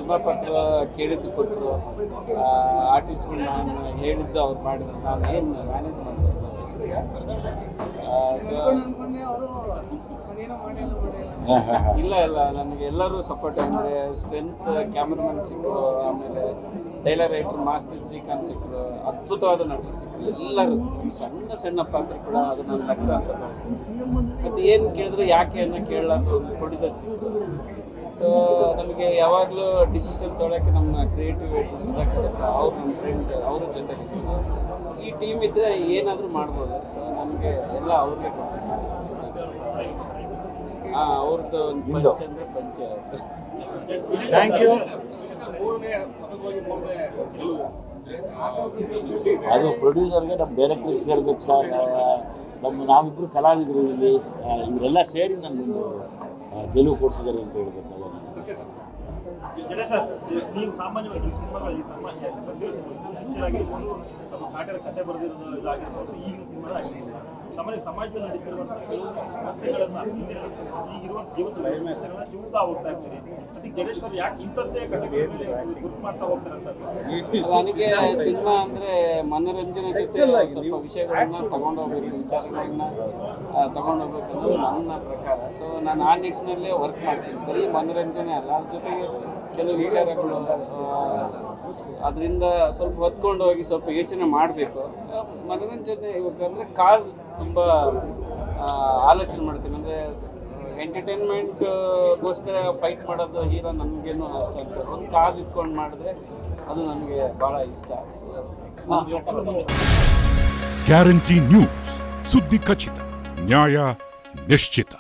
ನಿರ್ಮಾಪಕರು ಕೇಳಿದ್ದು ಕೊಟ್ಟರು, ಆರ್ಟಿಸ್ಟ್ಗಳು ನಾನು ಹೇಳಿದ್ದು ಅವ್ರು ಮಾಡಿದ್ರು, ನಾನು ಏನು ಮ್ಯಾನೇಜ್ ಮಾಡಬೇಕು. ಸೊ ಇಲ್ಲ ನನಗೆ ಎಲ್ಲರೂ ಸಪೋರ್ಟ್ ಅಂದರೆ ಸ್ಟ್ರೆಂತ್ ಕ್ಯಾಮ್ರಾಮನ್ ಸಿಕ್ಕರು, ಆಮೇಲೆ ಡೈಲಾಗ್ ರೈಟರ್ ಮಾಸ್ತಿ ಶ್ರೀಕಾಂತ್ ಸಿಕ್ಕರು, ಅದ್ಭುತವಾದ ನಟರು ಸಿಕ್ಕರು. ಎಲ್ಲರೂ ಸಣ್ಣ ಸಣ್ಣ ಪಾತ್ರ ಕೂಡ ಅದು ನನ್ನ ಲೆಕ್ಕ ಅಂತ ಭಾವಿಸ್ತೀನಿ. ಮತ್ತು ಏನು ಕೇಳಿದ್ರು ಯಾಕೆ ಅನ್ನೋ ಕೇಳಲಾರ್ದು ಒಂದು ಪ್ರೊಡ್ಯೂಸರ್ ಸಿಕ್ಕಿದ್ರು. ಸೊ ನಮಗೆ ಯಾವಾಗಲೂ ಡಿಸಿಷನ್ ತೊಗೊಳಕ್ಕೆ ನಮ್ಮ ಕ್ರಿಯೇಟಿವಿಟಿ ಸುಧಾಕರ್ ಅವ್ರು ನಮ್ಮ ಫ್ರೆಂಡ್, ಅವ್ರ ಜೊತೆಗಿದ್ದು. ಸೊ ಈ ಟೀಮ್ ಇದ್ದರೆ ಏನಾದರೂ ಮಾಡ್ಬೋದು. ಸೊ ನಮಗೆ ಎಲ್ಲ ಅವ್ರಿಗೆ ಅವ್ರದ್ದು ಒಂದು ಪಂಚ ಅಂದರೆ ಪಂಚ. Thank you. ಅದು ಪ್ರೊಡ್ಯೂಸರ್ಗೆ ನಮ್ಮ ಡೈರೆಕ್ಟ್ರಿಗೆ ಸೇರ್ಬೇಕು ಸರ್. ನಾವಿಬ್ಬರು ಕಲಾವಿದರು ಇಲ್ಲಿ, ಇವರೆಲ್ಲ ಸೇರಿ ನನ್ನೊಂದು ಗೆಲುವು ಕೊಡಿಸಿದ್ದಾರೆ ಅಂತ ಹೇಳ್ಬೇಕು. ಸರ್, ನೀವು ಸಾಮಾನ್ಯವಾಗಿ ಸಿನಿಮಾಗಳು ಈ ಬಂದಿರೋದು ಕಾಟರ ಕಥೆ ಬರೆದಿರೋದು ಇದಾಗಿರ್ಬೋದು, ಈಗಿನ ಸಿನಿಮಾ ಆಗಿರ್ಬೋದು, ಸಾಮಾನ್ಯ ಸಮಾಜದಲ್ಲಿ ನಡೀತಿರುವಂಥ ಕೆಲವು ಸಮಸ್ಯೆಗಳನ್ನು ಈಗಿರುವ ಜೀವನದ ಸಮಸ್ಯೆಗಳನ್ನ ಚಿವುತ್ತಾ ಹೋಗ್ತಾ ಇರ್ತೀರಿ. ಅದಕ್ಕೆ ಗಣೇಶ್ ಅವರು ಯಾಕೆ ಇಂಥದ್ದೇ ಕಥೆಗಳ ಮೇಲೆ ಗುರುತು ಮಾಡ್ತಾ ಹೋಗ್ತಾರೆ ಅಂತ? ನನಗೆ ಸಿನಿಮಾ ಅಂದರೆ ಮನೋರಂಜನೆ ಜೊತೆ ಸ್ವಲ್ಪ ವಿಷಯಗಳನ್ನ ತಗೊಂಡೋಗ್ಬೇಕು, ವಿಚಾರಗಳನ್ನ ತಗೊಂಡೋಗ್ಬೇಕು ಅನ್ನೋದು ನನ್ನ ಪ್ರಕಾರ. ಸೊ ನಾನು ಆ ನಿಟ್ಟಿನಲ್ಲೇ ವರ್ಕ್ ಮಾಡ್ತೀನಿ. ಬರೀ ಮನೋರಂಜನೆ ಅಲ್ಲ, ಅದ್ರ ಜೊತೆಗೆ ಕೆಲವು ವಿಚಾರಗಳು, ಅದರಿಂದ ಸ್ವಲ್ಪ ಹೊತ್ಕೊಂಡು ಹೋಗಿ ಸ್ವಲ್ಪ ಯೋಚನೆ ಮಾಡಬೇಕು. ಮನೋರಂಜನೆ ಇವಾಗ ಅಂದರೆ ಕಾಸ್ ತುಂಬ ಆಲೋಚನೆ ಮಾಡ್ತೀನಿ. ಅಂದರೆ ಎಂಟರ್ಟೈನ್ಮೆಂಟ್ಗೋಸ್ಕರ ಫೈಟ್ ಮಾಡೋದು ಹೀರೋ ನನಗೇನು ಅಷ್ಟು ಅನ್ಸೋದು. ಒಂದು ಕಾಸ್ ಇಟ್ಕೊಂಡು ಮಾಡಿದ್ರೆ ಅದು ನನಗೆ ಭಾಳ ಇಷ್ಟ. ಗ್ಯಾರಂಟಿ ನ್ಯೂಸ್, ಸುದ್ದಿ ಖಚಿತ, ನ್ಯಾಯ ನಿಶ್ಚಿತ.